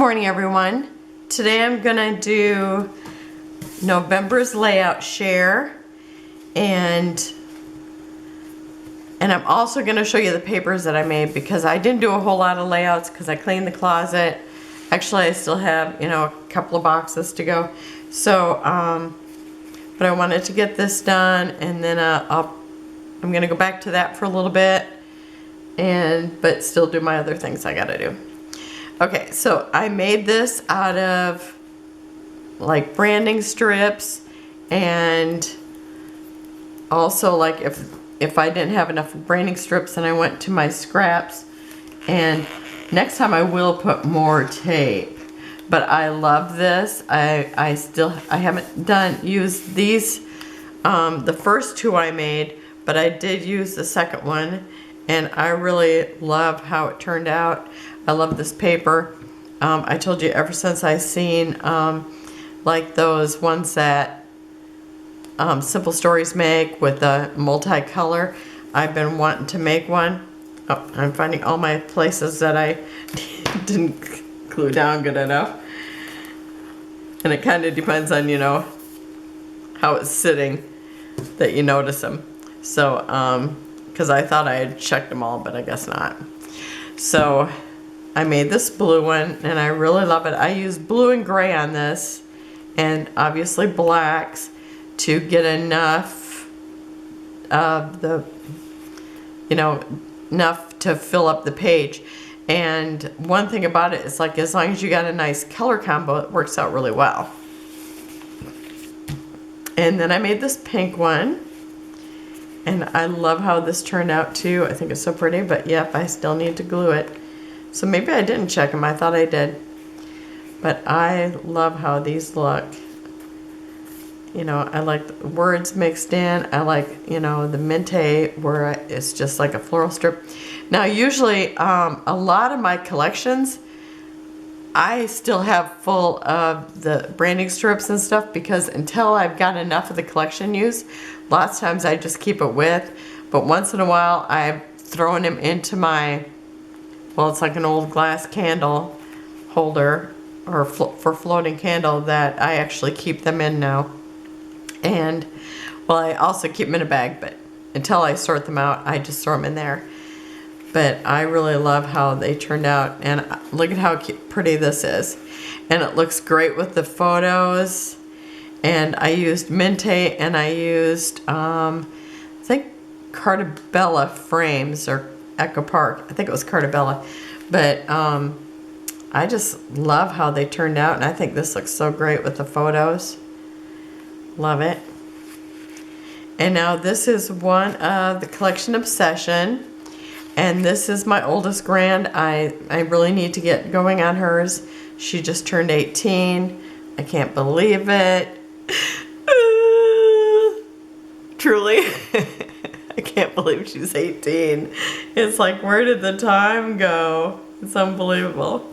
morning, everyone. Today I'm gonna do November's layout share, and I'm also gonna show you the papers that I made because I didn't do a whole lot of layouts because I cleaned the closet. Actually, I still have, a couple of boxes to go. So, but I wanted to get this done, and then I'm gonna go back to that for a little bit, but still do my other things I gotta do. Okay, so I made this out of like branding strips, and also like if I didn't have enough branding strips, then I went to my scraps, and next time I will put more tape. But I love this. I haven't used these, the first two I made, but I did use the second one, and I really love how it turned out. I love this paper. I told you ever since I seen like those ones that Simple Stories make with the multicolor, I've been wanting to make one. Oh, I'm finding all my places that I didn't glue down good enough. And it kind of depends on, how it's sitting that you notice them. So, because I thought I had checked them all, but I guess not. So I made this blue one, and I really love it. I used blue and gray on this, and obviously blacks to get enough of the, enough to fill up the page. And one thing about it is, like, as long as you got a nice color combo, it works out really well. And then I made this pink one, and I love how this turned out too. I think it's so pretty, but yep, I still need to glue it. So maybe I didn't check them. I thought I did. But I love how these look. I like the words mixed in. I like, the Mintay where it's just like a floral strip. Now, usually, a lot of my collections, I still have full of the branding strips and stuff, because until I've got enough of the collection used, lots of times I just keep it with. But once in a while, I've thrown them into my, well, it's like an old glass candle holder or for floating candle that I actually keep them in now. And, well, I also keep them in a bag, but until I sort them out, I just throw them in there. But I really love how they turned out, and look at how pretty this is. And it looks great with the photos. And I used Mintay, and I used, I think, Carta Bella frames, or Echo Park. I think it was Carta Bella. But I just love how they turned out, and I think this looks so great with the photos. Love it. And now this is one of the collection Obsession, and this is my oldest grand. I really need to get going on hers. She just turned 18. I can't believe it. Truly. I can't believe she's 18. It's like, where did the time go? It's unbelievable.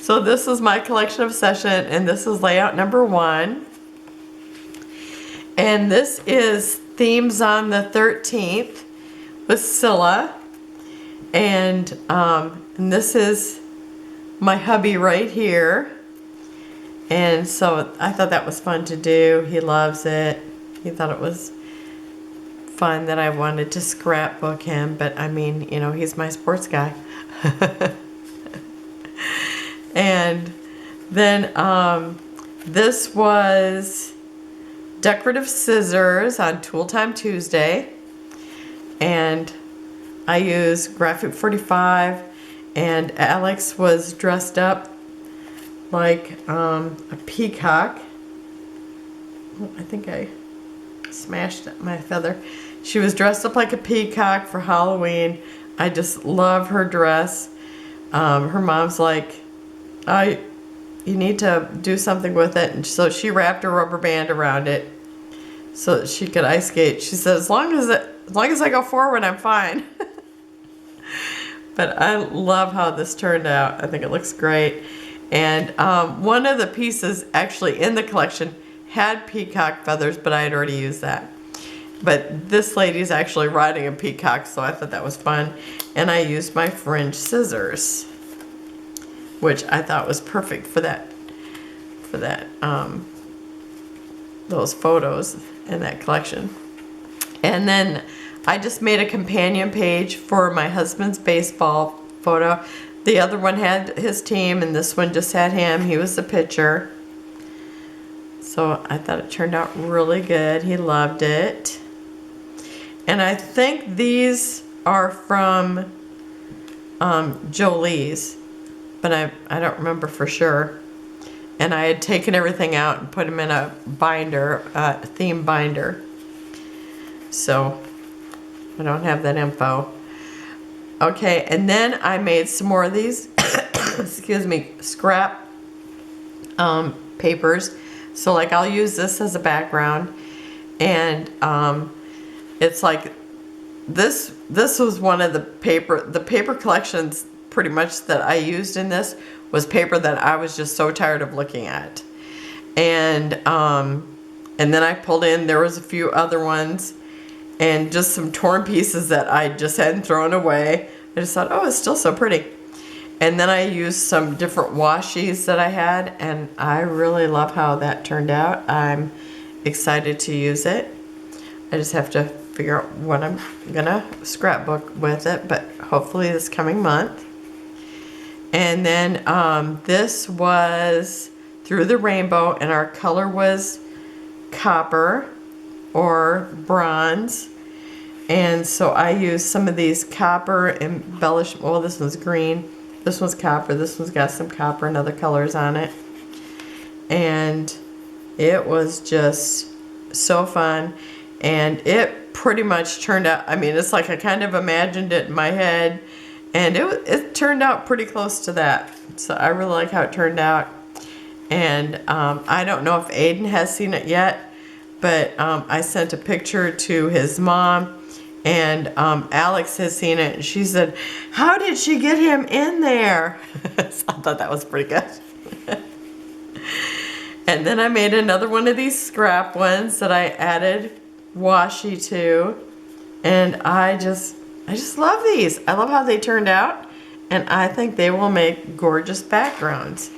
So this is my collection Obsession, and this is layout number 1. And this is Themes on the 13th with Scylla. And this is my hubby right here. And so I thought that was fun to do. He loves it. He thought it was fun that I wanted to scrapbook him. But I mean, he's my sports guy. And then this was Decorative Scissors on Tool Time Tuesday, and I used Graphic 45, and Alex was dressed up like a peacock. Oh, I think I smashed my feather. She was dressed up like a peacock for Halloween. I just love her dress. Her mom's like, you need to do something with it. And so she wrapped a rubber band around it so that she could ice skate. She said, as long as I go forward, I'm fine. But I love how this turned out. I think it looks great. And one of the pieces actually in the collection had peacock feathers, but I had already used that. But this lady's actually riding a peacock, so I thought that was fun. And I used my fringe scissors. which I thought was perfect for those photos in that collection. And then I just made a companion page for my husband's baseball photo. The other one had his team, and this one just had him. He was the pitcher. So I thought it turned out really good. He loved it. And I think these are from Jolie's, but I don't remember for sure. And I had taken everything out and put them in a binder, a theme binder. So I don't have that info. Okay, and then I made some more of these, excuse me, scrap papers. So like I'll use this as a background, and it's like this was one of the paper collections pretty much that I used in this was paper that I was just so tired of looking at. And then I pulled in, there was a few other ones and just some torn pieces that I just hadn't thrown away. I just thought, oh, it's still so pretty. And then I used some different washies that I had, and I really love how that turned out. I'm excited to use it. I just have to figure out what I'm gonna scrapbook with it, but hopefully this coming month. And then this was Through the Rainbow, and our color was copper or bronze. And so I used some of these copper embellishment. Well, this one's green. This one's copper. This one's got some copper and other colors on it. And it was just so fun. And it pretty much turned out, I mean, it's like I kind of imagined it in my head. And it turned out pretty close to that. So I really like how it turned out. And I don't know if Aiden has seen it yet, but I sent a picture to his mom, and Alex has seen it, and she said, how did she get him in there? So I thought that was pretty good. And then I made another one of these scrap ones that I added washi to, and I just love these. I love how they turned out, and I think they will make gorgeous backgrounds.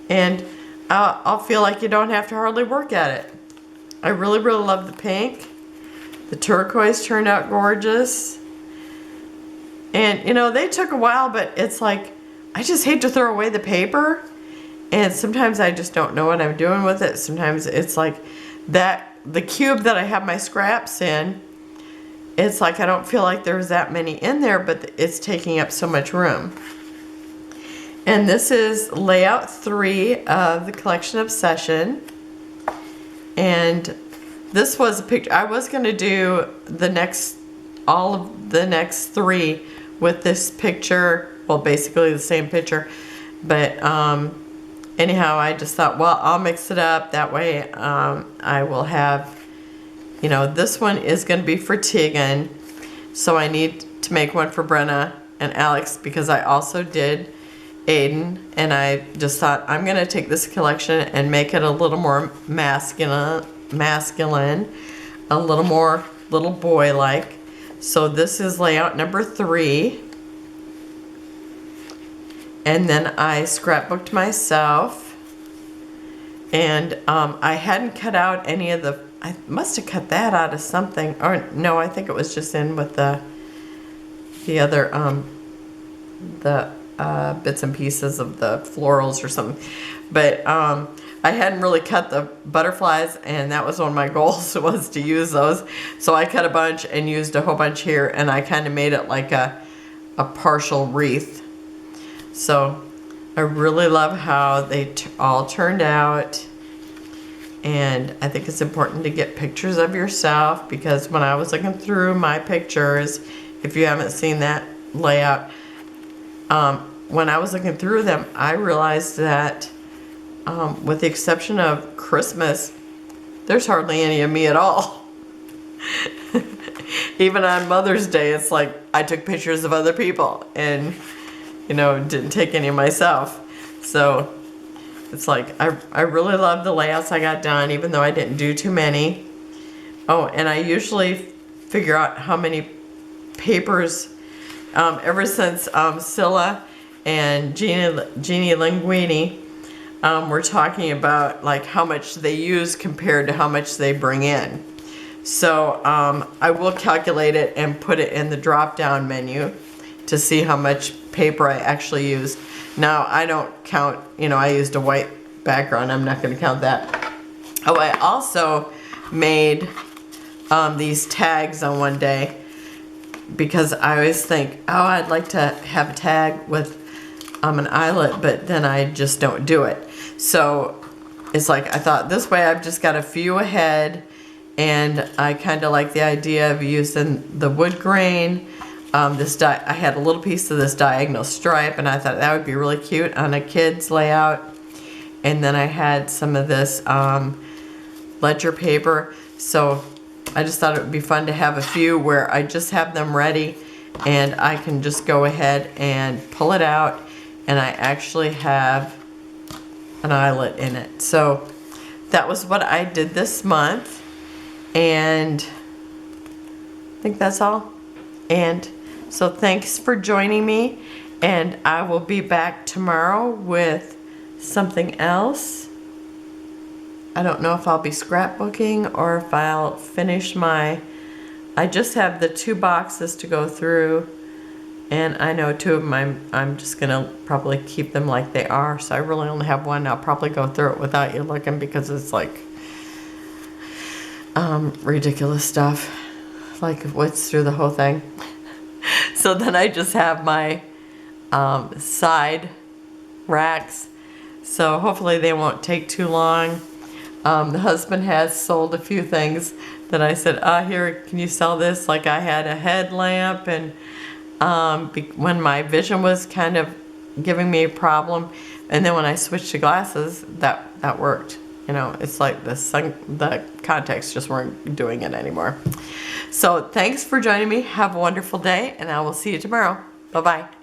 And I'll feel like you don't have to hardly work at it. I really, really love the pink. The turquoise turned out gorgeous. And, you know, they took a while, but it's like, I just hate to throw away the paper. And sometimes I just don't know what I'm doing with it. Sometimes it's like the cube that I have my scraps in, it's like I don't feel like there's that many in there, but it's taking up so much room. And this is layout 3 of the collection Obsession. And this was a picture. I was going to do all of the next 3 with this picture. Well, basically the same picture. But anyhow, I just thought, well, I'll mix it up. That way I will have, you know, this one is going to be for Tegan. So I need to make one for Brenna and Alex, because I also did Aiden, and I just thought I'm gonna take this collection and make it a little more masculine, a little more little boy like. So this is layout number 3, and then I scrapbooked myself, and I hadn't cut out any of the, I must have cut that out of something, or no, I think it was just in with the other bits and pieces of the florals or something. But I hadn't really cut the butterflies, and that was one of my goals, was to use those. So I cut a bunch and used a whole bunch here, and I kind of made it like a partial wreath. So I really love how they all turned out. And I think it's important to get pictures of yourself, because when I was looking through my pictures, if you haven't seen that layout, when I was looking through them, I realized that with the exception of Christmas, there's hardly any of me at all. Even on Mother's Day, it's like I took pictures of other people and, you know, didn't take any of myself. So it's like I really love the layouts I got done, even though I didn't do too many. Oh, and I usually figure out how many papers, ever since Scylla and Jeannie Linguini were talking about like how much they use compared to how much they bring in. So I will calculate it and put it in the drop-down menu to see how much paper I actually used. Now I don't count, you know, I used a white background. I'm not going to count that. Oh, I also made these tags on one day because I always think, oh, I'd like to have a tag with an eyelet, but then I just don't do it. So it's like I thought this way I've just got a few ahead, and I kind of like the idea of using the wood grain. I had a little piece of this diagonal stripe, and I thought that would be really cute on a kid's layout. And then I had some of this ledger paper, so I just thought it would be fun to have a few where I just have them ready and I can just go ahead and pull it out, and I actually have an eyelet in it. So that was what I did this month, and I think that's all. And so thanks for joining me, and I will be back tomorrow with something else. I don't know if I'll be scrapbooking or if I'll finish I just have the 2 boxes to go through, and I know 2 of them I'm just gonna probably keep them like they are, so I really only have 1. I'll probably go through it without you looking because it's like ridiculous stuff, like what's through the whole thing. So then I just have my side racks, so hopefully they won't take too long. The husband has sold a few things that I said, here, can you sell this? Like I had a headlamp, and when my vision was kind of giving me a problem, and then when I switched to glasses, that worked. You know, it's like the contacts just weren't doing it anymore. So thanks for joining me. Have a wonderful day, and I will see you tomorrow. Bye-bye.